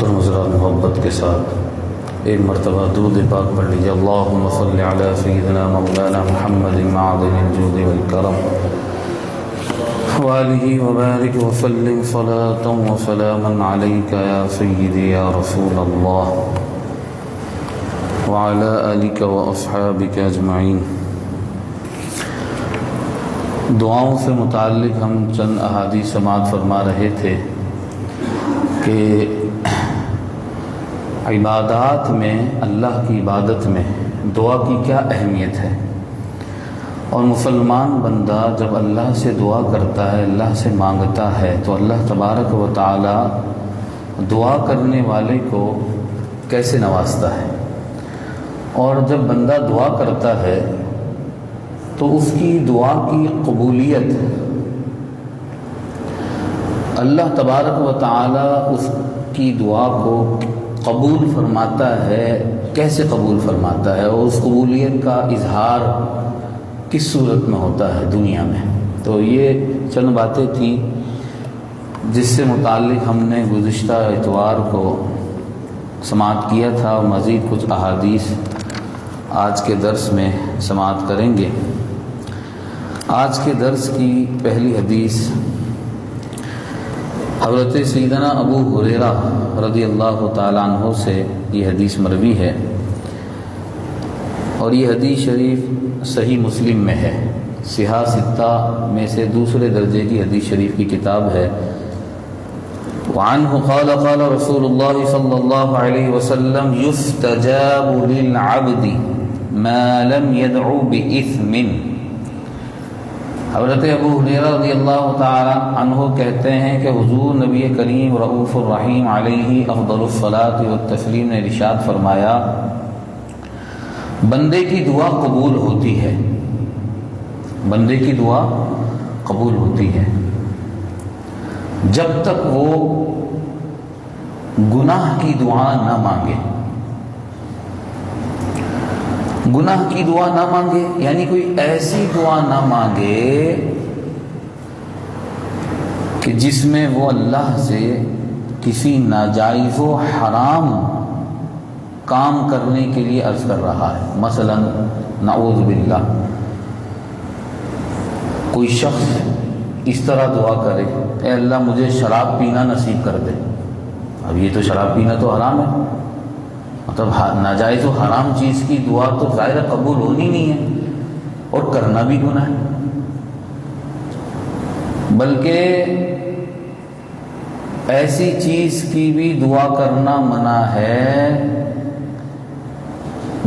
محترم حضرات، محبت کے ساتھ ایک مرتبہ درود پاک پڑھ لیجیے۔ اللہم صل علی سیدنا مولانا محمد معدن الجود والکرم وآلہ وبارک وسلم صلاۃ وسلاما علیک یا سیدی یا رسول اللہ وعلی آلک واصحابک اجمعین۔ دعاؤں سے متعلق ہم چند احادیث سماعت فرما رہے تھے کہ عبادات میں، اللہ کی عبادت میں دعا کی کیا اہمیت ہے، اور مسلمان بندہ جب اللہ سے دعا کرتا ہے، اللہ سے مانگتا ہے، تو اللہ تبارک و تعالی دعا کرنے والے کو کیسے نوازتا ہے۔ اور جب بندہ دعا کرتا ہے تو اس کی دعا کی قبولیت اللہ تبارک و تعالی اس کی دعا کو قبول فرماتا ہے۔ کیسے قبول فرماتا ہے، اور اس قبولیت کا اظہار کس صورت میں ہوتا ہے دنیا میں۔ تو یہ چند باتیں تھیں جس سے متعلق ہم نے گزشتہ اتوار کو سماعت کیا تھا، اور مزید کچھ احادیث آج کے درس میں سماعت کریں گے۔ آج کے درس کی پہلی حدیث حضرت سیدنا ابو ہریرہ رضی اللہ تعالیٰ عنہ سے یہ حدیث مروی ہے، اور یہ حدیث شریف صحیح مسلم میں ہے، صحاح ستہ میں سے دوسرے درجے کی حدیث شریف کی کتاب ہے۔ وعنہ قال قال رسول اللہ صلی اللہ علیہ وسلم یستجاب للعبد ما لم يدعو بإثم۔ حضرت ابو ہریرہ رضی اللہ تعالی عنہ کہتے ہیں کہ حضور نبی کریم رؤوف الرحیم علیہ افضل الصلاۃ والتسلیم نے ارشاد فرمایا، بندے کی دعا قبول ہوتی ہے، بندے کی دعا قبول ہوتی ہے جب تک وہ گناہ کی دعا نہ مانگے۔ گناہ کی دعا نہ مانگے یعنی کوئی ایسی دعا نہ مانگے کہ جس میں وہ اللہ سے کسی ناجائز و حرام کام کرنے کے لیے عرض کر رہا ہے۔ مثلا نعوذ باللہ کوئی شخص اس طرح دعا کرے، اے اللہ مجھے شراب پینا نصیب کر دے۔ اب یہ تو شراب پینا تو حرام ہے، مطلب ناجائز و حرام چیز کی دعا تو ظاہر قبول ہونی نہیں ہے، اور کرنا بھی گناہ ہے۔ بلکہ ایسی چیز کی بھی دعا کرنا منع ہے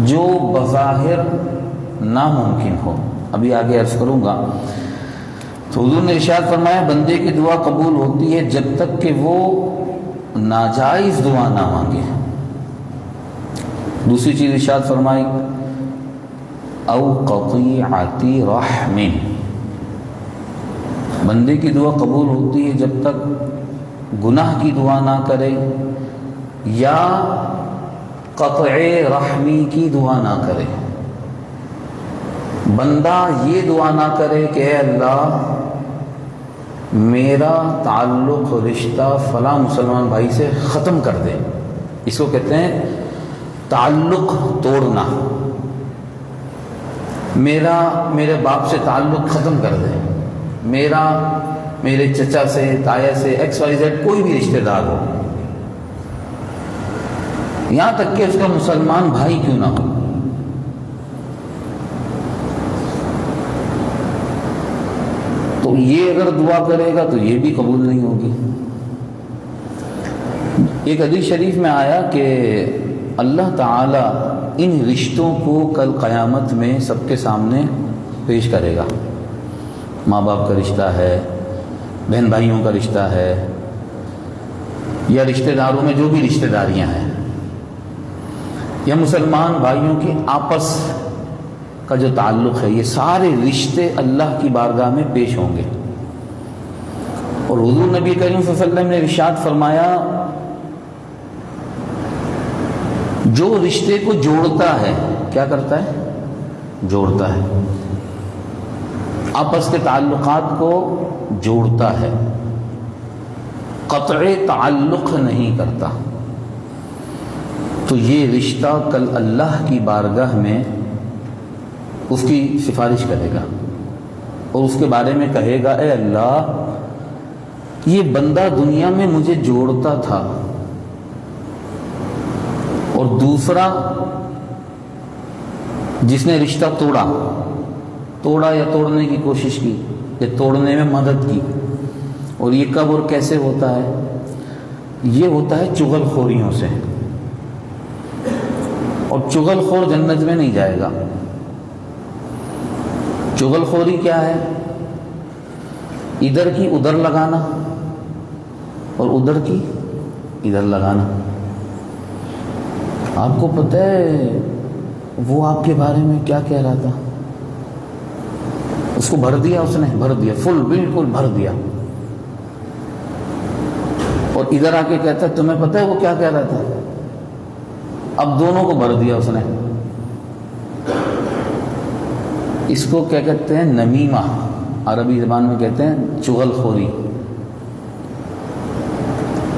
جو بظاہر ناممکن ہو۔ ابھی آگے عرض کروں گا۔ تو حضور نے ارشاد فرمایا، بندے کی دعا قبول ہوتی ہے جب تک کہ وہ ناجائز دعا نہ مانگے۔ دوسری چیز ارشاد فرمائی، او قطیعۃ رحم، بندے کی دعا قبول ہوتی ہے جب تک گناہ کی دعا نہ کرے یا قطع رحمی کی دعا نہ کرے۔ بندہ یہ دعا نہ کرے کہ اے اللہ میرا تعلق رشتہ فلاں مسلمان بھائی سے ختم کر دے۔ اس کو کہتے ہیں تعلق توڑنا، میرے باپ سے تعلق ختم کر دے، میرے چچا سے، تایا سے، ایکس وائی زیڈ کوئی بھی رشتہ دار ہو، یہاں تک کہ اس کا مسلمان بھائی کیوں نہ ہو۔ تو یہ اگر دعا کرے گا تو یہ بھی قبول نہیں ہوگی۔ ایک حدیث شریف میں آیا کہ اللہ تعالی ان رشتوں کو کل قیامت میں سب کے سامنے پیش کرے گا۔ ماں باپ کا رشتہ ہے، بہن بھائیوں کا رشتہ ہے، یا رشتہ داروں میں جو بھی رشتہ داریاں ہیں، یا مسلمان بھائیوں کے آپس کا جو تعلق ہے، یہ سارے رشتے اللہ کی بارگاہ میں پیش ہوں گے۔ اور حضور نبی کریم صلی اللہ علیہ وسلم نے ارشاد فرمایا، جو رشتے کو جوڑتا ہے، کیا کرتا ہے؟ جوڑتا ہے، آپس کے تعلقات کو جوڑتا ہے، قطع تعلق نہیں کرتا۔ تو یہ رشتہ کل اللہ کی بارگاہ میں اس کی سفارش کرے گا اور اس کے بارے میں کہے گا اے اللہ یہ بندہ دنیا میں مجھے جوڑتا تھا اور دوسرا جس نے رشتہ توڑا یا توڑنے کی کوشش کی یا توڑنے میں مدد کی. اور یہ کب اور کیسے ہوتا ہے؟ یہ ہوتا ہے چغل خوریوں سے. اور چغل خور جنت میں نہیں جائے گا. چغل خوری کیا ہے؟ ادھر کی ادھر لگانا اور ادھر کی ادھر لگانا. آپ کو پتہ ہے وہ آپ کے بارے میں کیا کہہ رہا تھا؟ اس کو بھر دیا، اس نے بھر دیا، فل بالکل بھر دیا. اور ادھر آ کے کہتا ہے تمہیں پتہ ہے وہ کیا کہہ رہا تھا؟ اب دونوں کو بھر دیا اس نے. اس کو کیا کہتے ہیں؟ نمیمہ. عربی زبان میں کہتے ہیں چغل خوری.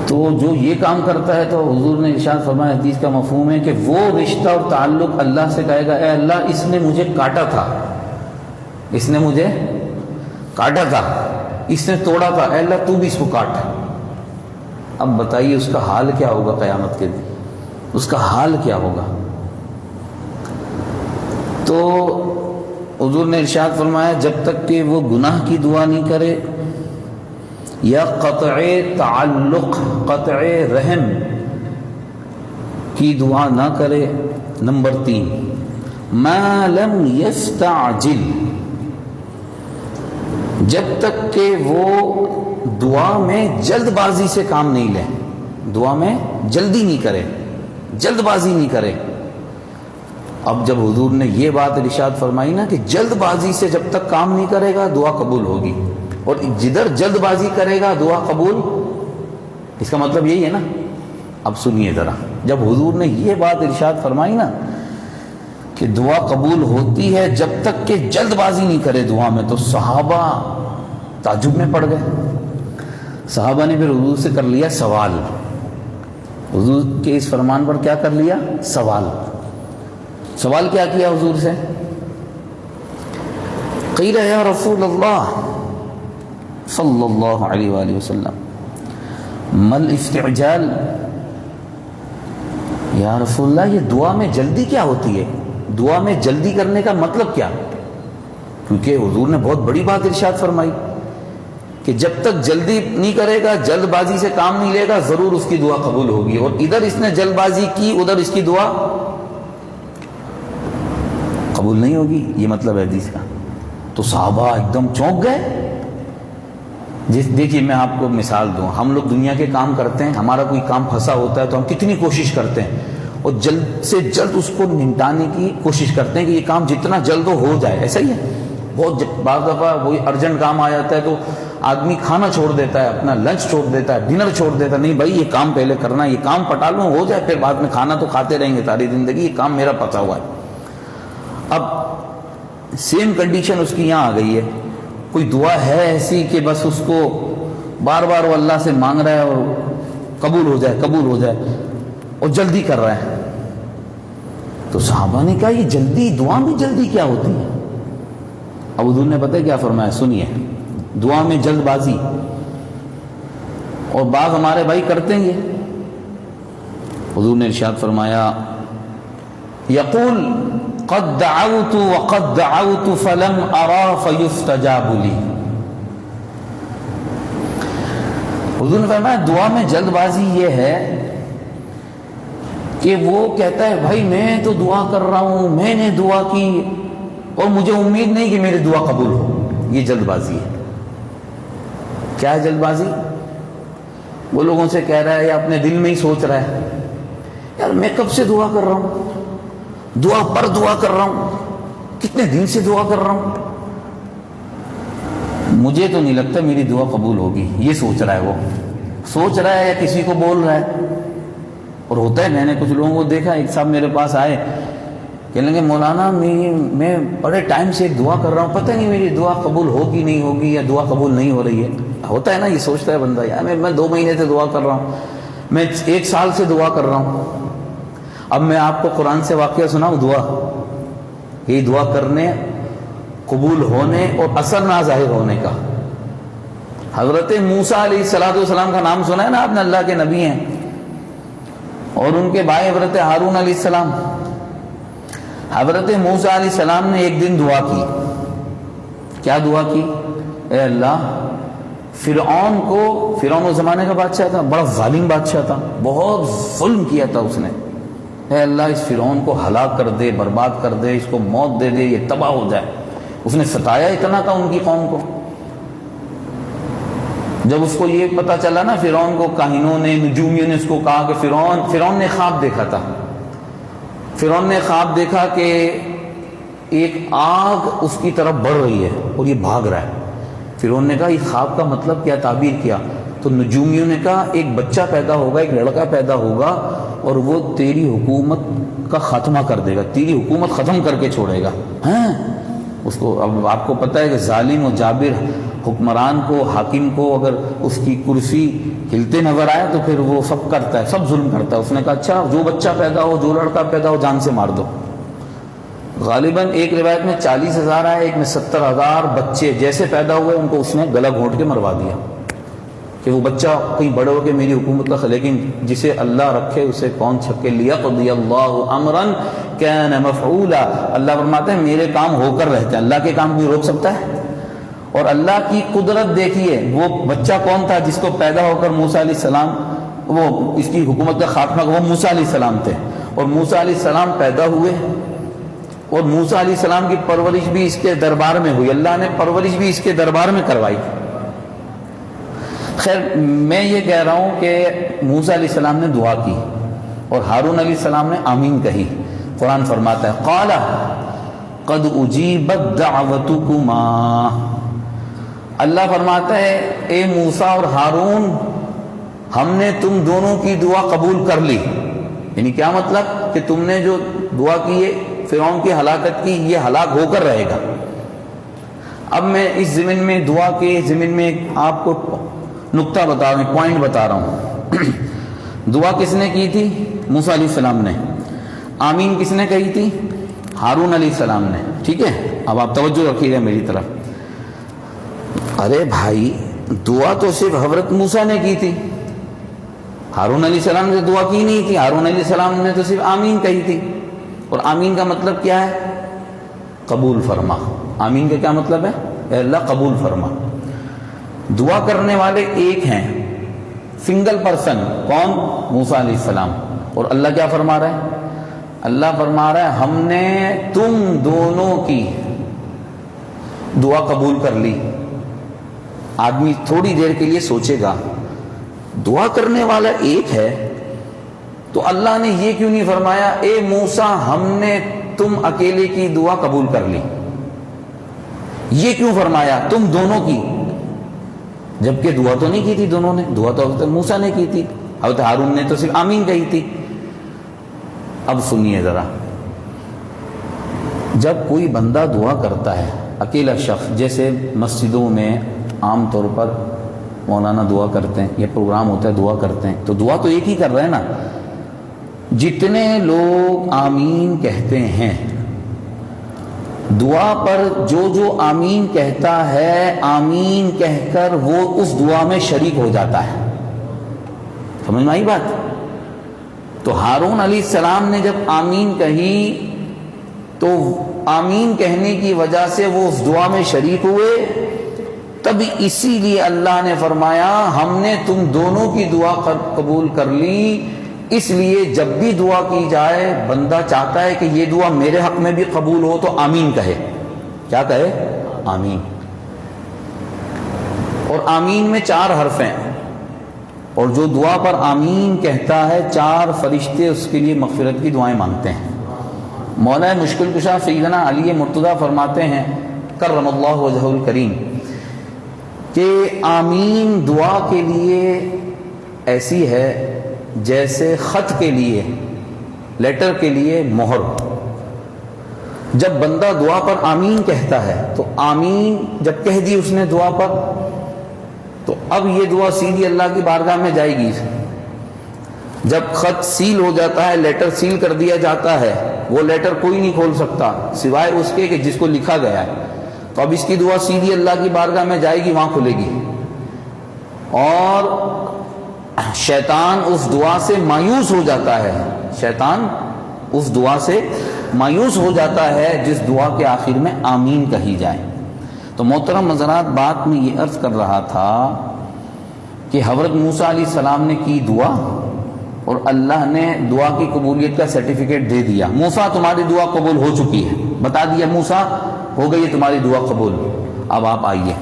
تو جو یہ کام کرتا ہے تو حضور نے ارشاد فرمایا، حدیث کا مفہوم ہے کہ وہ رشتہ اور تعلق اللہ سے کہے گا اے اللہ اس نے مجھے کاٹا تھا، اس نے مجھے کاٹا تھا، اس نے توڑا تھا، اے اللہ تو بھی اس کو کاٹ. اب بتائیے اس کا حال کیا ہوگا قیامت کے دن؟ اس کا حال کیا ہوگا؟ تو حضور نے ارشاد فرمایا جب تک کہ وہ گناہ کی دعا نہیں کرے یا قطع تعلق، قطع رحم کی دعا نہ کرے. نمبر 3 ما لم یستعجل، جب تک کہ وہ دعا میں جلد بازی سے کام نہیں لے، دعا میں جلدی نہیں کرے، جلد بازی نہیں کرے. اب جب حضور نے یہ بات ارشاد فرمائی نا کہ جلد بازی سے جب تک کام نہیں کرے گا دعا قبول ہوگی، اور جدھر جلد بازی کرے گا دعا قبول، اس کا مطلب یہی ہے نا. اب سنیے ذرا، جب حضور نے یہ بات ارشاد فرمائی نا کہ دعا قبول ہوتی ہے جب تک کہ جلد بازی نہیں کرے دعا میں، تو صحابہ تعجب میں پڑ گئے. صحابہ نے پھر حضور سے کر لیا سوال. حضور کے اس فرمان پر کیا کر لیا؟ سوال کیا کیا حضور سے؟ قیل یا رسول اللہ صلی اللہ علیہ وآلہ وسلم مل استعجال، یا رسول اللہ یہ دعا میں جلدی کیا ہوتی ہے؟ دعا میں جلدی کرنے کا مطلب کیا؟ کیونکہ حضور نے بہت بڑی بات ارشاد فرمائی کہ جب تک جلدی نہیں کرے گا، جلد بازی سے کام نہیں لے گا، ضرور اس کی دعا قبول ہوگی. اور ادھر اس نے جلد بازی کی، ادھر اس کی دعا قبول نہیں ہوگی. یہ مطلب ہے حدیث کا. تو صحابہ ایک دم چونک گئے. دیکھیے میں آپ کو مثال دوں، ہم لوگ دنیا کے کام کرتے ہیں، ہمارا کوئی کام پھنسا ہوتا ہے تو ہم کتنی کوشش کرتے ہیں اور جلد سے جلد اس کو نمٹانے کی کوشش کرتے ہیں کہ یہ کام جتنا جلد ہو جائے. ایسا ہی ہے. بہت بعض دفعہ وہی ارجنٹ کام آ جاتا ہے تو آدمی کھانا چھوڑ دیتا ہے، اپنا لنچ چھوڑ دیتا ہے، ڈنر چھوڑ دیتا ہے. نہیں بھائی یہ کام پہلے کرنا، یہ کام پٹا لوں ہو جائے، پھر بعد میں کھانا تو کھاتے رہیں گے ساری زندگی، یہ کام میرا پتا ہوا ہے. اب سیم کنڈیشن اس کی یہاں آ گئی ہے. کوئی دعا ہے ایسی کہ بس اس کو بار بار وہ اللہ سے مانگ رہا ہے اور قبول ہو جائے، قبول ہو جائے، اور جلدی کر رہا ہے. تو صحابہ نے کہا یہ جلدی، دعا میں جلدی کیا ہوتی ہے؟ اب حضور نے پتہ کیا فرمایا؟ سنیے. دعا میں جلد بازی، اور بعض ہمارے بھائی کرتے ہیں یہ. حضور نے ارشاد فرمایا یقول قد دعوت وقد دعوت فلم ارى فيستجاب لي. حضور نے فرمایا دعا میں جلد بازی یہ ہے کہ وہ کہتا ہے بھائی میں تو دعا کر رہا ہوں، میں نے دعا کی اور مجھے امید نہیں کہ میری دعا قبول ہو. یہ جلد بازی ہے. کیا ہے جلد بازی؟ وہ لوگوں سے کہہ رہا ہے یا اپنے دل میں ہی سوچ رہا ہے یار میں کب سے دعا کر رہا ہوں، دعا پر دعا کر رہا ہوں، کتنے دن سے دعا کر رہا ہوں، مجھے تو نہیں لگتا میری دعا قبول ہوگی. یہ سوچ رہا ہے، وہ سوچ رہا ہے یا کسی کو بول رہا ہے. اور ہوتا ہے، میں نے کچھ لوگوں کو دیکھا، ایک صاحب میرے پاس آئے کہنے لگے مولانا میں بڑے ٹائم سے ایک دعا کر رہا ہوں، پتہ نہیں میری دعا قبول ہوگی نہیں ہوگی یا دعا قبول نہیں ہو رہی ہے. ہوتا ہے نا، یہ سوچتا ہے بندہ یار میں 2 مہینے سے دعا کر رہا ہوں، میں 1 سال سے دعا کر رہا ہوں. اب میں آپ کو قرآن سے واقعہ سناؤں دعا، یہ دعا کرنے، قبول ہونے اور اثر نہ ظاہر ہونے کا۔ حضرت موسیٰ علیہ السلام کا نام سنا ہے نا آپ نے، اللہ کے نبی ہیں، اور ان کے بھائی حضرت ہارون علیہ السلام۔ حضرت موسیٰ علیہ السلام نے ایک دن دعا کی، کیا دعا کی؟ اے اللہ، فرعون اس زمانے کا بادشاہ تھا، بڑا ظالم بادشاہ تھا، بہت ظلم کیا تھا اس نے، اے اللہ اس فرعون کو ہلاک کر دے، برباد کر دے، اس کو موت دے دے، یہ تباہ ہو جائے۔ اس نے ستایا اتنا تھا ان کی قوم کو۔ جب اس کو یہ پتا چلا نا، فرعون کو کاہنوں نے، نجومیوں نے اس کو کہا کہ فرعون نے خواب دیکھا تھا، فرعون نے خواب دیکھا کہ ایک آگ اس کی طرف بڑھ رہی ہے اور یہ بھاگ رہا ہے۔ فرعون نے کہا یہ خواب کا مطلب کیا؟ تعبیر کیا تو نجومیوں نے کہا ایک بچہ پیدا ہوگا، ایک لڑکا پیدا ہوگا اور وہ تیری حکومت کا خاتمہ کر دے گا، تیری حکومت ختم کر کے چھوڑے گا۔ ہاں اس کو، اب آپ کو پتہ ہے کہ ظالم و جابر حکمران کو، حاکم کو اگر اس کی کرسی ہلتے نظر آئے تو پھر وہ سب کرتا ہے، سب ظلم کرتا ہے۔ اس نے کہا اچھا جو بچہ پیدا ہو، جو لڑکا پیدا ہو، جان سے مار دو۔ غالباً ایک روایت میں 40,000 آئے، ایک میں 70,000 بچے جیسے پیدا ہوئے ان کو اس نے گلا گھونٹ کے مروا دیا کہ وہ بچہ کہیں بڑے ہو کے میری حکومت کا، لیکن جسے اللہ رکھے اسے کون چھکے۔ لیقضی اللہ امرا کان مفعولا، اللہ فرماتے ہیں میرے کام ہو کر رہتے ہیں، اللہ کے کام کوئی روک سکتا ہے؟ اور اللہ کی قدرت دیکھیے، وہ بچہ کون تھا جس کو پیدا ہو کر موسیٰ علیہ السلام، وہ اس کی حکومت کا خاتمہ، وہ موسیٰ علیہ السلام تھے، اور موسیٰ علیہ السلام پیدا ہوئے اور موسیٰ علیہ السلام کی پرورش بھی اس کے دربار میں ہوئی، اللہ نے پرورش بھی اس کے دربار میں کروائی۔ خیر میں یہ کہہ رہا ہوں کہ موسیٰ علیہ السلام نے دعا کی اور ہارون علیہ السلام نے آمین کہی۔ قرآن فرماتا ہے قال قد اجیبت دعوتکما، اللہ فرماتا ہے اے موسیٰ اور ہارون، ہم نے تم دونوں کی دعا قبول کر لی۔ یعنی کیا مطلب؟ کہ تم نے جو دعا کی ہے فرعون کی ہلاکت کی، یہ ہلاک ہو کر رہے گا۔ اب میں اس ضمن میں، دعا کے ضمن میں آپ کو نقطہ بتا رہا ہوں، پوائنٹ بتا رہا ہوں۔ دعا کس نے کی تھی؟ موسیٰ علیہ السلام نے۔ آمین کس نے کہی تھی؟ ہارون علیہ السلام نے۔ ٹھیک ہے، اب آپ توجہ رکھیے گا میری طرف۔ ارے بھائی دعا تو صرف حضرت موسیٰ نے کی تھی، ہارون علیہ السلام نے دعا کی نہیں تھی، ہارون علیہ السلام نے تو صرف آمین کہی تھی۔ اور آمین کا مطلب کیا ہے؟ قبول فرما۔ آمین کا کیا مطلب ہے؟ اے اللہ قبول فرما۔ دعا کرنے والے ایک ہیں، سنگل پرسن، کون؟ موسیٰ علیہ السلام۔ اور اللہ کیا فرما رہا ہے؟ اللہ فرما رہا ہے ہم نے تم دونوں کی دعا قبول کر لی۔ آدمی تھوڑی دیر کے لیے سوچے گا دعا کرنے والا ایک ہے تو اللہ نے یہ کیوں نہیں فرمایا اے موسیٰ ہم نے تم اکیلے کی دعا قبول کر لی؟ یہ کیوں فرمایا تم دونوں کی؟ جبکہ دعا تو نہیں کی تھی دونوں نے، دعا تو حضرت موسیٰ نے کی تھی، حضرت ہارون نے تو صرف آمین کہی تھی۔ اب سنیے ذرا، جب کوئی بندہ دعا کرتا ہے اکیلا شخص، جیسے مسجدوں میں عام طور پر مولانا دعا کرتے ہیں، یہ پروگرام ہوتا ہے دعا کرتے ہیں، تو دعا تو ایک ہی کر رہے ہیں نا۔ جتنے لوگ آمین کہتے ہیں، دعا پر جو آمین کہتا ہے، آمین کہہ کر وہ اس دعا میں شریک ہو جاتا ہے۔ سمجھ میں آئی بات؟ تو ہارون علیہ السلام نے جب آمین کہی تو آمین کہنے کی وجہ سے وہ اس دعا میں شریک ہوئے، تب اسی لیے اللہ نے فرمایا ہم نے تم دونوں کی دعا قبول کر لی۔ اس لیے جب بھی دعا کی جائے بندہ چاہتا ہے کہ یہ دعا میرے حق میں بھی قبول ہو تو آمین کہے۔ کیا کہے؟ آمین۔ اور آمین میں 4 حرف ہیں، اور جو دعا پر آمین کہتا ہے 4 فرشتے اس کے لیے مغفرت کی دعائیں مانگتے ہیں۔ مولا مشکل کشا سیدنا علی مرتضیٰ فرماتے ہیں کرم اللہ وجہہ الکریم کہ آمین دعا کے لیے ایسی ہے جیسے خط کے لیے، لیٹر کے لیے مہر۔ جب بندہ دعا پر آمین کہتا ہے تو آمین جب کہہ دی اس نے دعا پر، تو اب یہ دعا سیدھی اللہ کی بارگاہ میں جائے گی۔ جب خط سیل ہو جاتا ہے، لیٹر سیل کر دیا جاتا ہے، وہ لیٹر کوئی نہیں کھول سکتا سوائے اس کے کہ جس کو لکھا گیا ہے. تو اب اس کی دعا سیدھی اللہ کی بارگاہ میں جائے گی، وہاں کھلے گی. اور شیطان اس دعا سے مایوس ہو جاتا ہے، شیطان اس دعا سے مایوس ہو جاتا ہے جس دعا کے آخر میں آمین کہی جائے. تو محترم حضرات، بات میں یہ عرض کر رہا تھا کہ حضرت موسیٰ علیہ السلام نے کی دعا اور اللہ نے دعا کی قبولیت کا سرٹیفکیٹ دے دیا. موسیٰ تمہاری دعا قبول ہو چکی ہے، بتا دیا موسیٰ ہو گئی ہے تمہاری دعا قبول، اب آپ آئیے.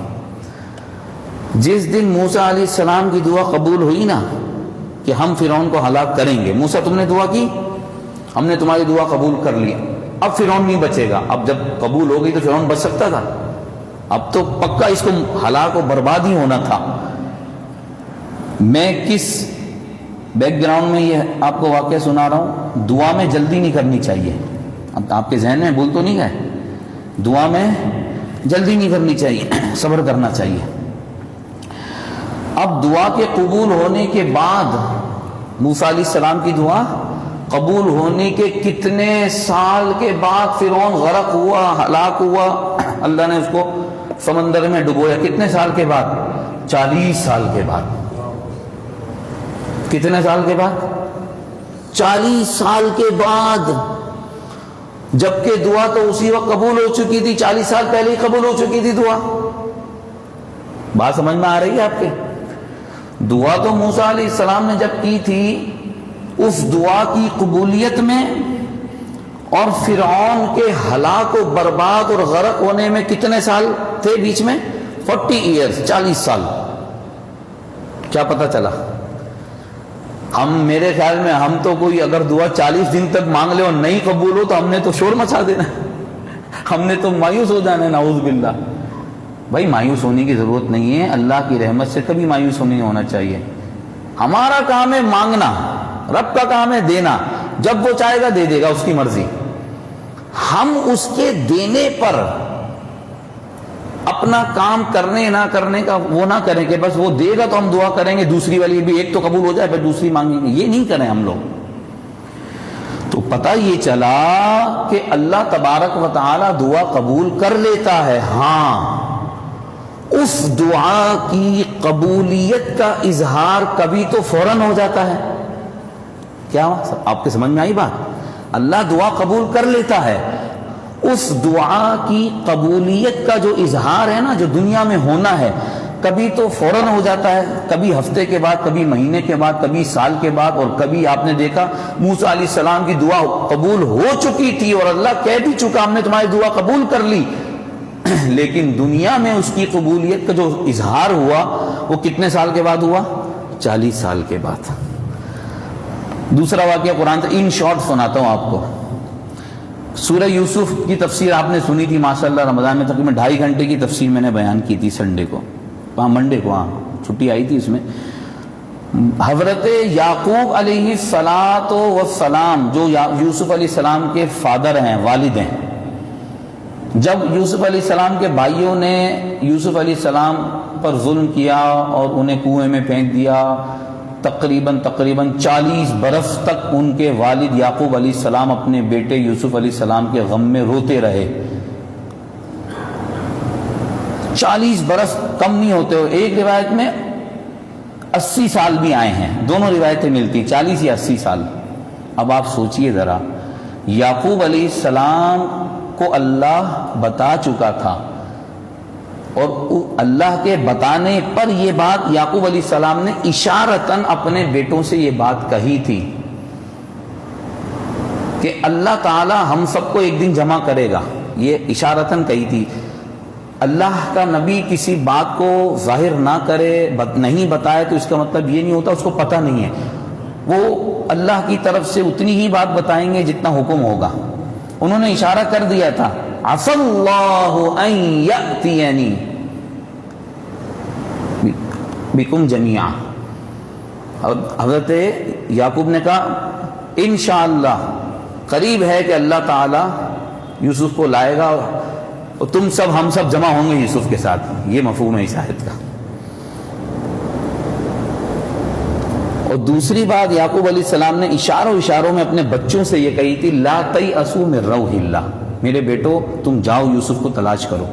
جس دن موسیٰ علیہ السلام کی دعا قبول ہوئی نا کہ ہم فرعون کو ہلاک کریں گے، موسیٰ تم نے دعا کی، ہم نے تمہاری دعا قبول کر لی، اب فرعون نہیں بچے گا. اب جب قبول ہو گئی تو فرعون بچ سکتا تھا؟ اب تو پکا اس کو ہلاک و برباد ہی ہونا تھا. میں کس بیک گراؤنڈ میں یہ آپ کو واقعہ سنا رہا ہوں؟ دعا میں جلدی نہیں کرنی چاہیے. اب آپ کے ذہن میں بھول تو نہیں گئے؟ دعا میں جلدی نہیں کرنی چاہیے، صبر کرنا چاہیے. اب دعا کے قبول ہونے کے بعد موسیٰ علیہ السلام کی دعا قبول ہونے کے کتنے سال کے بعد فرعون غرق ہوا، ہلاک ہوا، اللہ نے اس کو سمندر میں ڈبویا. کتنے سال کے بعد؟ 40 سال کے بعد. کتنے سال کے بعد؟ 40 سال کے بعد. جبکہ دعا تو اسی وقت قبول ہو چکی تھی، 40 سال پہلے ہی قبول ہو چکی تھی دعا. بات سمجھ میں آ رہی ہے آپ کے؟ دعا تو موسیٰ علیہ السلام نے جب کی تھی، اس دعا کی قبولیت میں اور فرعون کے ہلاک و برباد اور غرق ہونے میں کتنے سال تھے بیچ میں؟ 40 ایئرز، 40 سال. کیا پتہ چلا؟ ہم میرے خیال میں ہم تو کوئی اگر دعا 40 دن تک مانگ لے اور نہیں قبول ہو تو ہم نے تو شور مچا دینا، ہم نے تو مایوس ہو جانا. نعوذ باللہ. بھائی مایوس ہونے کی ضرورت نہیں ہے، اللہ کی رحمت سے کبھی مایوس نہیں ہونا چاہیے. ہمارا کام ہے مانگنا، رب کا کام ہے دینا. جب وہ چاہے گا دے دے گا، اس کی مرضی. ہم اس کے دینے پر اپنا کام کرنے نہ کرنے کا وہ نہ کریں کہ بس وہ دے گا تو ہم دعا کریں گے، دوسری والی بھی ایک تو قبول ہو جائے پھر دوسری مانگیں گے. یہ نہیں کریں ہم لوگ. تو پتہ یہ چلا کہ اللہ تبارک و تعالی دعا قبول کر لیتا ہے. ہاں، اس دعا کی قبولیت کا اظہار کبھی تو فوراً ہو جاتا ہے. کیا آپ کے سمجھ میں آئی بات؟ اللہ دعا قبول کر لیتا ہے. اس دعا کی قبولیت کا جو اظہار ہے نا، جو دنیا میں ہونا ہے، کبھی تو فوراً ہو جاتا ہے، کبھی ہفتے کے بعد، کبھی مہینے کے بعد، کبھی سال کے بعد، اور کبھی آپ نے دیکھا موسیٰ علیہ السلام کی دعا قبول ہو چکی تھی اور اللہ کہہ بھی چکا ہم نے تمہاری دعا قبول کر لی، لیکن دنیا میں اس کی قبولیت کا جو اظہار ہوا وہ کتنے سال کے بعد ہوا؟ 40 سال کے بعد. دوسرا واقعہ قرآن سے ان شارٹ سناتا ہوں آپ کو. سورہ یوسف کی تفسیر آپ نے سنی تھی ماشاءاللہ رمضان میں، تقریباً 2.5 گھنٹے کی تفسیر میں نے بیان کی تھی سنڈے کو، منڈے کو، چھٹی آئی تھی اس میں. حضرت یعقوب علیہ السلام جو یوسف علیہ السلام کے فادر ہیں، والد ہیں، جب یوسف علیہ السلام کے بھائیوں نے یوسف علیہ السلام پر ظلم کیا اور انہیں کنویں میں پھینک دیا، تقریباً 40 برس تک ان کے والد یعقوب علیہ السلام اپنے بیٹے یوسف علیہ السلام کے غم میں روتے رہے. 40 برس کم نہیں ہوتے ہو. ایک روایت میں 80 سال بھی آئے ہیں، دونوں روایتیں ملتی، 40 یا 80 سال. اب آپ سوچئے ذرا، یعقوب علیہ السلام کو اللہ بتا چکا تھا اور اللہ کے بتانے پر یہ بات یعقوب علیہ السلام نے اشارتاً اپنے بیٹوں سے یہ بات کہی تھی کہ اللہ تعالی ہم سب کو ایک دن جمع کرے گا. یہ اشارتاً کہی تھی. اللہ کا نبی کسی بات کو ظاہر نہ کرے، نہیں بتائے تو اس کا مطلب یہ نہیں ہوتا اس کو پتہ نہیں ہے. وہ اللہ کی طرف سے اتنی ہی بات بتائیں گے جتنا حکم ہوگا. انہوں نے اشارہ کر دیا تھا، عسى اللہ ان یأتینی بکم جمیعا. حضرت یعقوب نے کہا انشاءاللہ قریب ہے کہ اللہ تعالی یوسف کو لائے گا اور تم سب ہم سب جمع ہوں گے یوسف کے ساتھ. یہ مفہوم ہے اس آیت کا. اور دوسری بات یعقوب علیہ السلام نے اشاروں میں اپنے بچوں سے یہ کہی تھی، لا تیأسوا من روح اللہ، میرے بیٹو تم جاؤ یوسف کو تلاش کرو.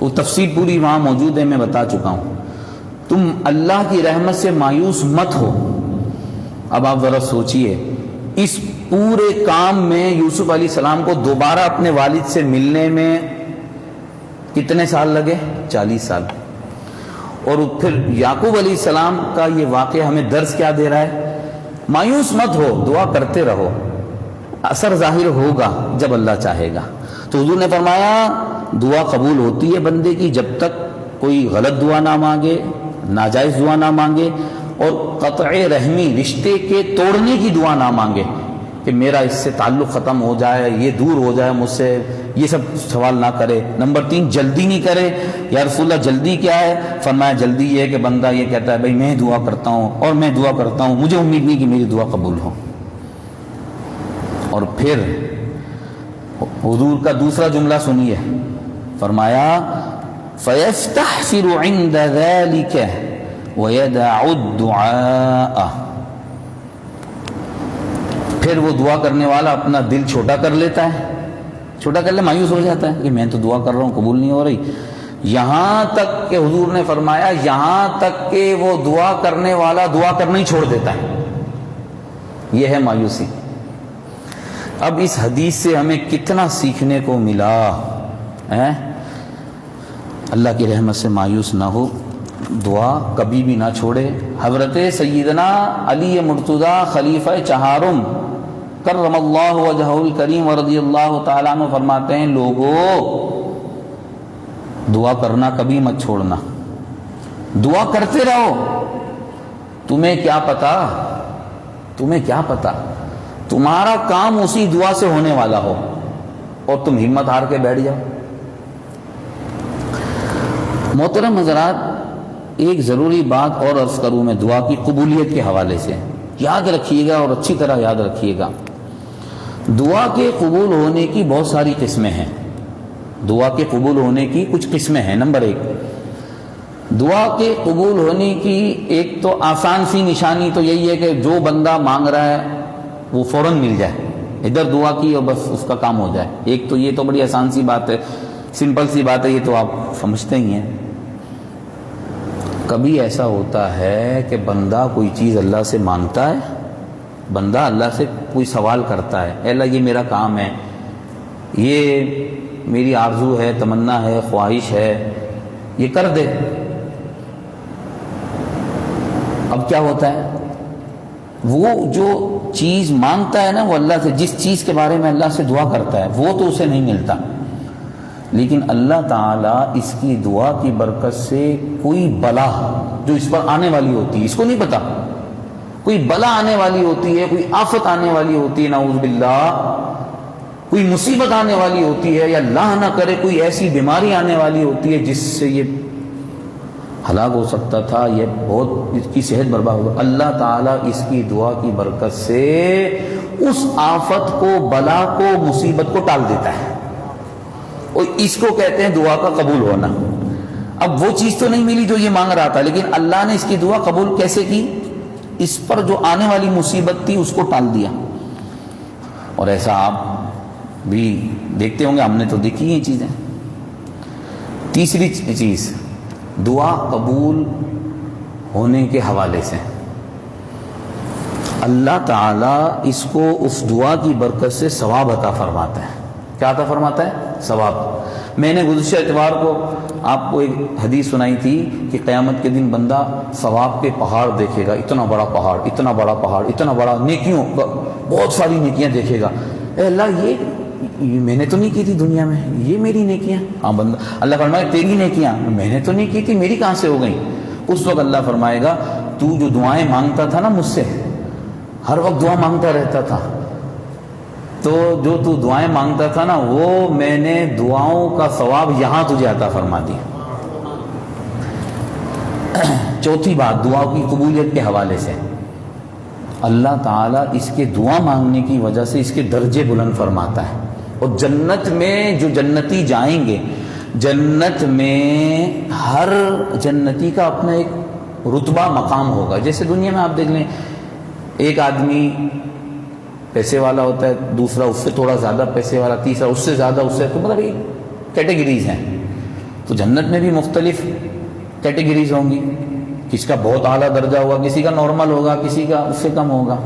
وہ تفصیل پوری وہاں موجود ہے، میں بتا چکا ہوں. تم اللہ کی رحمت سے مایوس مت ہو. اب آپ ذرا سوچئے، اس پورے کام میں یوسف علیہ السلام کو دوبارہ اپنے والد سے ملنے میں کتنے سال لگے؟ 40 سال. اور پھر یعقوب علیہ السلام کا یہ واقعہ ہمیں درس کیا دے رہا ہے؟ مایوس مت ہو، دعا کرتے رہو، اثر ظاہر ہوگا جب اللہ چاہے گا. تو حضور نے فرمایا دعا قبول ہوتی ہے بندے کی جب تک کوئی غلط دعا نہ مانگے، ناجائز دعا نہ مانگے، اور قطع رحمی، رشتے کے توڑنے کی دعا نہ مانگے کہ میرا اس سے تعلق ختم ہو جائے، یہ دور ہو جائے مجھ سے، یہ سب سوال نہ کرے. نمبر 3، جلدی نہیں کرے. یا رسول اللہ جلدی کیا ہے؟ فرمایا جلدی یہ ہے کہ بندہ یہ کہتا ہے بھائی میں دعا کرتا ہوں اور میں دعا کرتا ہوں، مجھے امید نہیں کہ میری دعا قبول ہو. اور پھر حضور کا دوسرا جملہ سنیے، فرمایا فَيَسْتَحْسِرُ عِنْدَ ذَلِكَ وَيَدَعُ الدُّعَاءَ. پھر وہ دعا کرنے والا اپنا دل چھوٹا کر لیتا ہے، چھوٹا کر لے، مایوس ہو جاتا ہے کہ میں تو دعا کر رہا ہوں قبول نہیں ہو رہی. یہاں تک کہ حضور نے فرمایا یہاں تک کہ وہ دعا کرنے والا دعا کرنا ہی چھوڑ دیتا ہے. یہ ہے مایوسی. اب اس حدیث سے ہمیں کتنا سیکھنے کو ملا. اللہ کی رحمت سے مایوس نہ ہو، دعا کبھی بھی نہ چھوڑے. حضرت سیدنا علی مرتضی خلیفہ چہارم کرم اللہ وجہہ الکریم ورضی اللہ تعالیٰ عنہ فرماتے ہیں، لوگو دعا کرنا کبھی مت چھوڑنا، دعا کرتے رہو. تمہیں کیا پتا تمہارا کام اسی دعا سے ہونے والا ہو اور تم ہمت ہار کے بیٹھ جاؤ. محترم حضرات، ایک ضروری بات اور عرض کروں میں دعا کی قبولیت کے حوالے سے، یاد رکھیے گا اور اچھی طرح یاد رکھیے گا. دعا کے قبول ہونے کی بہت ساری قسمیں ہیں. دعا کے قبول ہونے کی کچھ قسمیں ہیں. نمبر 1، دعا کے قبول ہونے کی ایک تو آسان سی نشانی تو یہی ہے کہ جو بندہ مانگ رہا ہے وہ فوراً مل جائے. ادھر دعا کی اور بس اس کا کام ہو جائے. ایک تو یہ تو بڑی آسان سی بات ہے، سمپل سی بات ہے، یہ تو آپ سمجھتے ہی ہیں. کبھی ایسا ہوتا ہے کہ بندہ کوئی چیز اللہ سے مانگتا ہے، بندہ اللہ سے کوئی سوال کرتا ہے، اے اللہ یہ میرا کام ہے، یہ میری آرزو ہے، تمنا ہے، خواہش ہے، یہ کر دے. اب کیا ہوتا ہے؟ وہ جو چیز مانگتا ہے نا، وہ اللہ سے، جس چیز کے بارے میں اللہ سے دعا کرتا ہے وہ تو اسے نہیں ملتا، لیکن اللہ تعالیٰ اس کی دعا کی برکت سے کوئی بلا جو اس پر آنے والی ہوتی ہے، اس کو نہیں پتا، کوئی بلا آنے والی ہوتی ہے، کوئی آفت آنے والی ہوتی ہے، نعوذ باللہ، کوئی مصیبت آنے والی ہوتی ہے، یا اللہ نہ کرے کوئی ایسی بیماری آنے والی ہوتی ہے جس سے یہ ہلاک ہو سکتا تھا، یہ بہت اس کی صحت برباد ہوگا. اللہ تعالیٰ اس کی دعا کی برکت سے اس آفت کو، بلا کو، مصیبت کو ٹال دیتا ہے، اور اس کو کہتے ہیں دعا کا قبول ہونا. اب وہ چیز تو نہیں ملی جو یہ مانگ رہا تھا، لیکن اللہ نے اس کی دعا قبول کیسے کی؟ اس پر جو آنے والی مصیبت تھی اس کو ٹال دیا. اور ایسا آپ بھی دیکھتے ہوں گے، ہم نے تو دیکھی یہ چیزیں. تیسری چیز، دعا قبول ہونے کے حوالے سے اللہ تعالیٰ اس کو اس دعا کی برکت سے ثواب عطا فرماتا ہے. کیا عطا فرماتا ہے؟ ثواب. میں نے گزشتہ اتوار کو آپ کو ایک حدیث سنائی تھی کہ قیامت کے دن بندہ ثواب کے پہاڑ دیکھے گا، اتنا بڑا پہاڑ، اتنا بڑا پہاڑ، اتنا بڑا، نیکیوں، بہت ساری نیکیاں دیکھے گا. اے اللہ یہ میں نے تو نہیں کی تھی دنیا میں، یہ میری نیکیاں. ہاں بندہ، اللہ فرمائے تیری نیکیاں میں نے تو نہیں کی تھی، میری کہاں سے ہو گئیں؟ اس وقت اللہ فرمائے گا تو جو دعائیں مانگتا تھا نا مجھ سے، ہر وقت دعا مانگتا رہتا تھا، تو جو تو دعائیں مانگتا تھا نا وہ میں نے دعاؤں کا ثواب یہاں تجھے عطا فرما دیا. چوتھی بات، دعا کی قبولیت کے حوالے سے اللہ تعالیٰ اس کے دعا مانگنے کی وجہ سے اس کے درجے بلند فرماتا ہے. اور جنت میں جو جنتی جائیں گے، جنت میں ہر جنتی کا اپنا ایک رتبہ مقام ہوگا. جیسے دنیا میں آپ دیکھ لیں ایک آدمی پیسے والا ہوتا ہے, دوسرا اس سے تھوڑا زیادہ پیسے والا, تیسرا اس سے زیادہ, اس سے, تو مطلب یہ کیٹیگریز ہیں. تو جنت میں بھی مختلف کیٹیگریز ہوں گی, کسی کا بہت اعلیٰ درجہ ہوگا, کسی کا نارمل ہوگا, کسی کا اس سے کم ہوگا.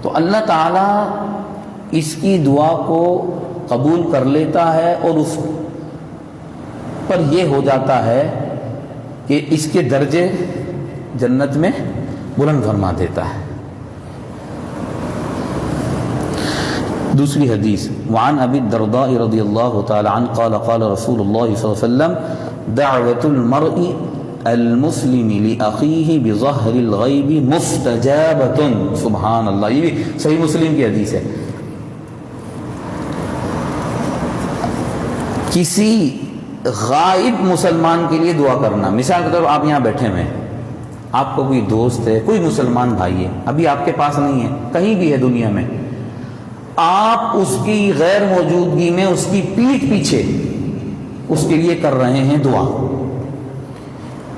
تو اللہ تعالیٰ اس کی دعا کو قبول کر لیتا ہے اور اس پر یہ ہو جاتا ہے کہ اس کے درجے جنت میں بلند فرما دیتا ہے. دوسری حدیث, وعن ابی الدرداء رضی اللہ تعالی عنہ قال قال رسول اللہ صلی اللہ علیہ وسلم دعوت المرء المسلم لأخیہ بظہر الغیب مستجابۃ. سبحان اللہ, یہ بھی صحیح مسلم کی حدیث ہے. کسی غائب مسلمان کے لیے دعا کرنا. مثال کے طور پر آپ یہاں بیٹھے ہوئے ہیں, آپ کو کوئی دوست ہے, کوئی مسلمان بھائی ہے, ابھی آپ کے پاس نہیں ہے, کہیں بھی ہے دنیا میں, آپ اس کی غیر موجودگی میں اس کی پیٹھ پیچھے اس کے لیے کر رہے ہیں دعا.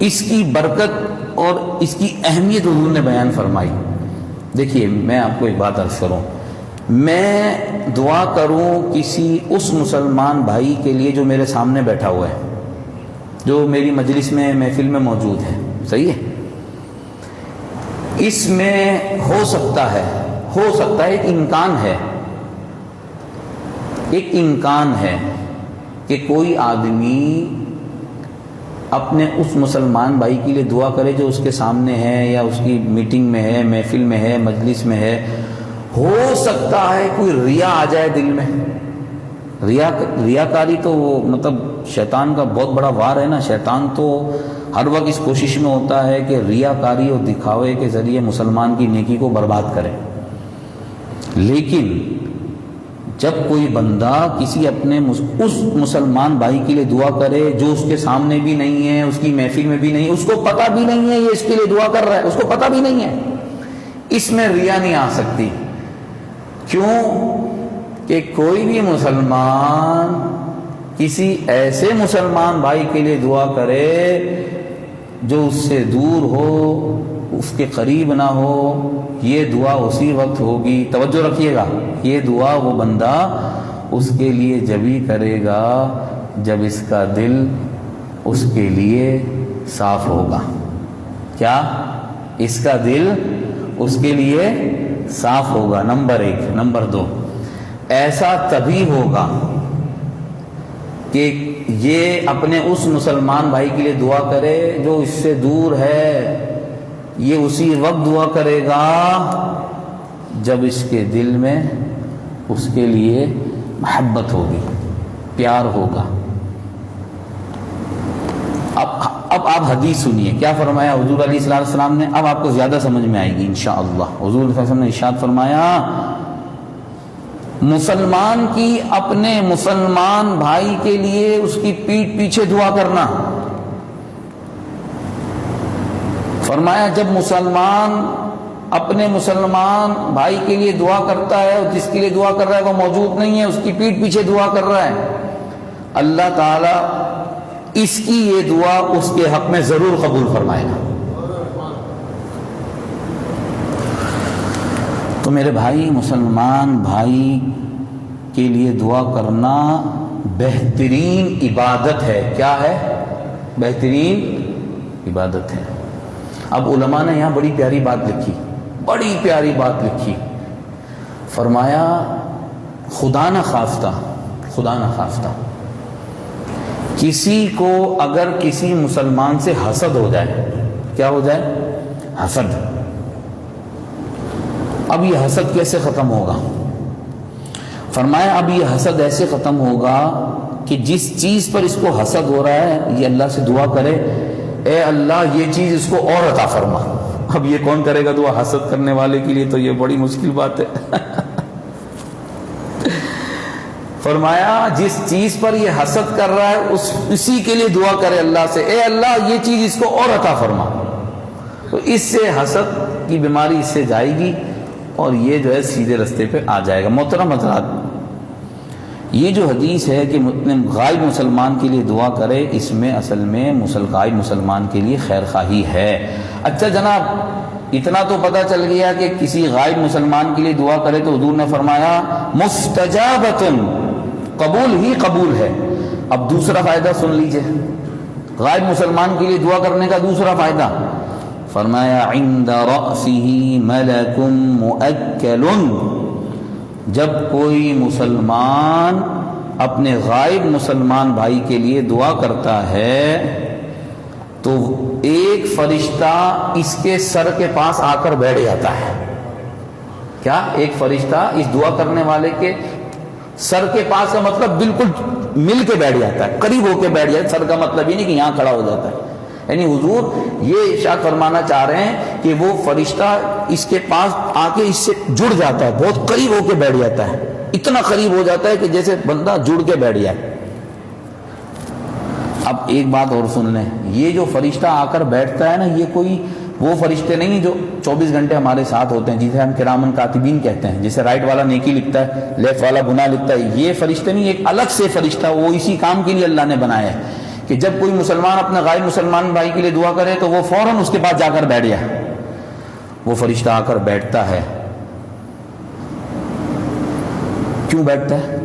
اس کی برکت اور اس کی اہمیت حضور نے بیان فرمائی. دیکھیے میں آپ کو ایک بات عرض کروں, میں دعا کروں کسی اس مسلمان بھائی کے لیے جو میرے سامنے بیٹھا ہوا ہے, جو میری مجلس میں محفل میں موجود ہے, صحیح ہے, اس میں ہو سکتا ہے ایک امکان ہے کہ کوئی آدمی اپنے اس مسلمان بھائی کے لیے دعا کرے جو اس کے سامنے ہے, یا اس کی میٹنگ میں ہے, محفل میں ہے, مجلس میں ہے. ہو سکتا ہے کوئی ریا آ جائے دل میں. ریاکاری تو وہ مطلب شیطان کا بہت بڑا وار ہے نا. شیطان تو ہر وقت اس کوشش میں ہوتا ہے کہ ریاکاری اور دکھاوے کے ذریعے مسلمان کی نیکی کو برباد کرے. لیکن جب کوئی بندہ کسی اپنے اس مسلمان بھائی کے لیے دعا کرے جو اس کے سامنے بھی نہیں ہے, اس کی محفل میں بھی نہیں, اس کو پتہ بھی نہیں ہے یہ اس کے لیے دعا کر رہا ہے, اس کو پتہ بھی نہیں ہے, اس میں ریا نہیں آ سکتی. کیوں کہ کوئی بھی مسلمان کسی ایسے مسلمان بھائی کے لیے دعا کرے جو اس سے دور ہو, اس کے قریب نہ ہو, یہ دعا اسی وقت ہوگی. توجہ رکھیے گا, یہ دعا وہ بندہ اس کے لیے جبھی کرے گا جب اس کا دل اس کے لیے صاف ہوگا. کیا؟ اس کا دل اس کے لیے صاف ہوگا, نمبر 1. نمبر 2, ایسا تبھی ہوگا کہ یہ اپنے اس مسلمان بھائی کے لیے دعا کرے جو اس سے دور ہے. یہ اسی وقت دعا کرے گا جب اس کے دل میں اس کے لیے محبت ہوگی, پیار ہوگا. اب آپ حدیث سنیے کیا فرمایا حضور علیہ الصلوۃ والسلام نے. اب آپ کو زیادہ سمجھ میں آئے گی انشاءاللہ. حضور صلی اللہ علیہ وسلم نے ارشاد فرمایا, مسلمان کی اپنے مسلمان بھائی کے لیے اس کی پیٹھ پیچھے دعا کرنا. فرمایا جب مسلمان اپنے مسلمان بھائی کے لیے دعا کرتا ہے اور جس کے لیے دعا کر رہا ہے وہ موجود نہیں ہے, اس کی پیٹھ پیچھے دعا کر رہا ہے, اللہ تعالی اس کی یہ دعا اس کے حق میں ضرور قبول فرمائے گا. تو میرے بھائی, مسلمان بھائی کے لیے دعا کرنا بہترین عبادت ہے. کیا ہے؟ بہترین عبادت ہے. اب علماء نے یہاں بڑی پیاری بات لکھی, فرمایا خدا نہ خواستہ کسی کو اگر کسی مسلمان سے حسد ہو جائے, کیا ہو جائے؟ حسد. اب یہ حسد کیسے ختم ہوگا؟ فرمایا اب یہ حسد ایسے ختم ہوگا کہ جس چیز پر اس کو حسد ہو رہا ہے یہ اللہ سے دعا کرے, اے اللہ یہ چیز اس کو اور عطا فرما. اب یہ کون کرے گا دعا؟ حسد کرنے والے کے لیے تو یہ بڑی مشکل بات ہے. فرمایا جس چیز پر یہ حسد کر رہا ہے اسی کے لیے دعا کرے اللہ سے, اے اللہ یہ چیز اس کو اور عطا فرما. تو اس سے حسد کی بیماری اس سے جائے گی اور یہ جو ہے سیدھے رستے پہ آ جائے گا. محترم حضرات, یہ جو حدیث ہے کہ غائب مسلمان کے لیے دعا کرے, اس میں اصل میں غائب مسلمان کے لیے خیر خواہی ہے. اچھا جناب اتنا تو پتہ چل گیا کہ کسی غائب مسلمان کے لیے دعا کرے تو حضور نے فرمایا مستجابۃ، قبول ہی قبول ہے۔ اب دوسرا فائدہ سن لیجئے، غائب مسلمان کے لیے دعا کرنے کا دوسرا فائدہ، فرمایا عند رأسہ ملک مؤکل، جب کوئی مسلمان اپنے غائب مسلمان بھائی کے لیے دعا کرتا ہے تو ایک فرشتہ اس کے سر کے پاس آ کر بیٹھ جاتا ہے۔ کیا؟ ایک فرشتہ اس دعا کرنے والے کے سر کے پاس کا مطلب بالکل مل کے بیٹھ جاتا ہے، قریب ہو کے بیٹھ جاتا ہے۔ سر کا مطلب یہ نہیں کہ یہاں کھڑا ہو جاتا ہے، یعنی حضور یہ ارشاد فرمانا چاہ رہے ہیں کہ وہ فرشتہ اس کے پاس آ کے اس سے جڑ جاتا ہے، بہت قریب ہو کے بیٹھ جاتا ہے، اتنا قریب ہو جاتا ہے کہ جیسے بندہ جڑ کے بیٹھ جائے۔ اب ایک بات اور سن لیں، یہ جو فرشتہ آ کر بیٹھتا ہے نا، یہ کوئی وہ فرشتے نہیں جو 24 گھنٹے ہمارے ساتھ ہوتے ہیں، جسے ہم کرامن کاتبین کہتے ہیں، جسے رائٹ والا نیکی لکھتا ہے، لیفٹ والا گناہ لکھتا ہے۔ یہ فرشتے نہیں، ایک الگ سے فرشتہ، وہ اسی کام کے لیے اللہ نے بنایا ہے کہ جب کوئی مسلمان اپنے غائب مسلمان بھائی کے لیے دعا کرے تو وہ فوراً اس کے پاس جا کر بیٹھ جائے۔ وہ فرشتہ آ کر بیٹھتا ہے۔ کیوں بیٹھتا ہے؟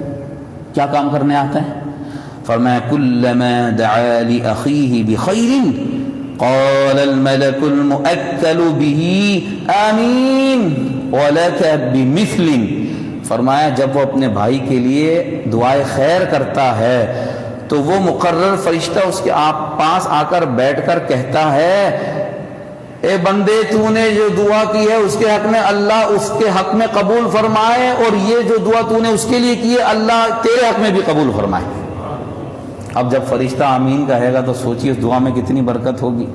کیا کام کرنے آتا ہے؟ فرمایا کلما دعا لأخیہ بخیر قال الملک المؤکل به آمین ولک بمثل، فرمایا جب وہ اپنے بھائی کے لیے دعائے خیر کرتا ہے تو وہ مقرر فرشتہ اس کے پاس آ کر بیٹھ کر کہتا ہے اے بندے تو نے جو دعا کی ہے اس کے حق میں اللہ اس کے حق میں قبول فرمائے، اور یہ جو دعا تو نے اس کے لیے کی ہے اللہ تیرے حق میں بھی قبول فرمائے۔ اب جب فرشتہ آمین کہے گا تو سوچیے اس دعا میں کتنی برکت ہوگی۔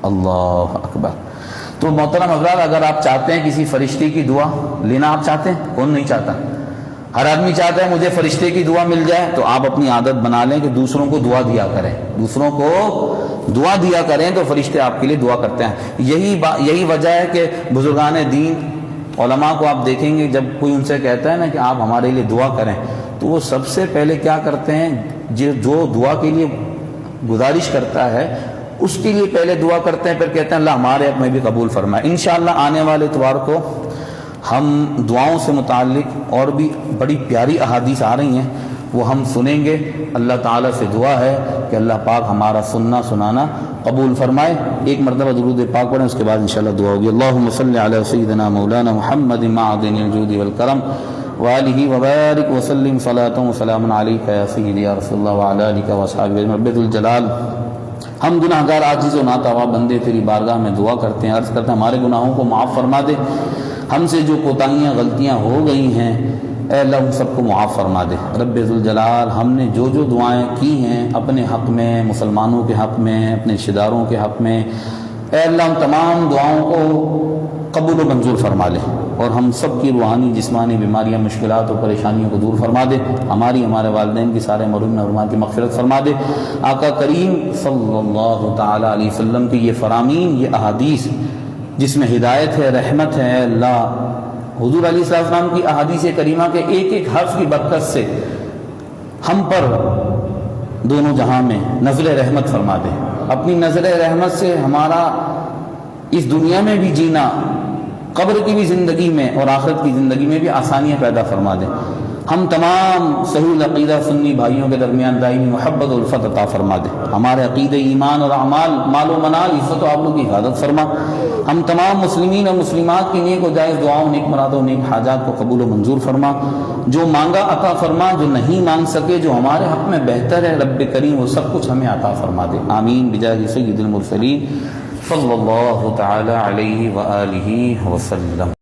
اللہ اکبر۔ تو محترم حضرات، اگر آپ چاہتے ہیں کسی فرشتے کی دعا لینا، آپ چاہتے ہیں؟ کون نہیں چاہتا؟ ہر آدمی چاہتا ہے مجھے فرشتے کی دعا مل جائے۔ تو آپ اپنی عادت بنا لیں کہ دوسروں کو دعا دیا کریں، دوسروں کو دعا دیا کریں تو فرشتے آپ کے لیے دعا کرتے ہیں۔ یہی وجہ ہے کہ بزرگان دین علماء کو آپ دیکھیں گے، جب کوئی ان سے کہتا ہے نا کہ آپ ہمارے لیے دعا کریں تو وہ سب سے پہلے کیا کرتے ہیں، جو دعا کے لیے گزارش کرتا ہے اس کے لیے پہلے دعا کرتے ہیں، پھر کہتے ہیں اللہ ہمارے حق میں بھی قبول فرمائے۔ انشاءاللہ آنے والے اتوار کو ہم دعاؤں سے متعلق اور بھی بڑی پیاری احادیث آ رہی ہیں، وہ ہم سنیں گے۔ اللہ تعالیٰ سے دعا ہے کہ اللہ پاک ہمارا سننا سنانا قبول فرمائے۔ ایک مرتبہ درود پاک پڑھیں، اس کے بعد انشاءاللہ دعا ہوگی۔ اللہم صلی علی سیدنا مولانا محمد معدن الجود والکرم وآلہ وبارک وسلم صلاۃ وسلام علیک یا سیدی یا رسول اللہ وعلی آلہ وصحبہ اجمعین۔ رب الجلال، ہم گناہ گار عاجز و ناتواں بندے تیری بارگاہ میں دعا کرتے ہیں، عرض کرتے ہیں ہمارے گناہوں کو معاف فرما دے، ہم سے جو کوتاہیاں غلطیاں ہو گئی ہیں اے اللہ ان سب کو معاف فرما دے۔ رب ذوالجلال، ہم نے جو دعائیں کی ہیں اپنے حق میں، مسلمانوں کے حق میں، اپنے رشتہ داروں کے حق میں، اے اللہ ان تمام دعاؤں کو قبول و منظور فرما لے، اور ہم سب کی روحانی جسمانی بیماریاں، مشکلات اور پریشانیوں کو دور فرما دے، ہماری ہمارے والدین کی سارے مرحوم محرومات کی مغفرت فرما دے۔ آقا کریم صلی اللہ تعالی علیہ وسلم کی یہ فرامین، یہ احادیث جس میں ہدایت ہے، رحمت ہے، اللہ حضور علیہ السلام کی احادیث کریمہ کے ایک ایک حرف کی برکت سے ہم پر دونوں جہاں میں نزل رحمت فرما دے، اپنی نظر رحمت سے ہمارا اس دنیا میں بھی جینا، قبر کی بھی زندگی میں اور آخرت کی زندگی میں بھی آسانیاں پیدا فرما دے۔ ہم تمام صحیح العقیدہ سنی بھائیوں کے درمیان دائمی محبت و الفت عطا فرما دے، ہمارے عقیدہ، ایمان اور اعمال، مال و منال، عزت و آبرو کی حفاظت فرما۔ ہم تمام مسلمین اور مسلمات کی نیک و جائز دعاؤں، نیک مرادوں، نیک حاجات کو قبول و منظور فرما۔ جو مانگا عطا فرما، جو نہیں مانگ سکے، جو ہمارے حق میں بہتر ہے رب کریم وہ سب کچھ ہمیں عطا فرما دے۔ آمین بجاہ سید المرسلین صلی اللہ تعالی علیہ وآلہ وسلم۔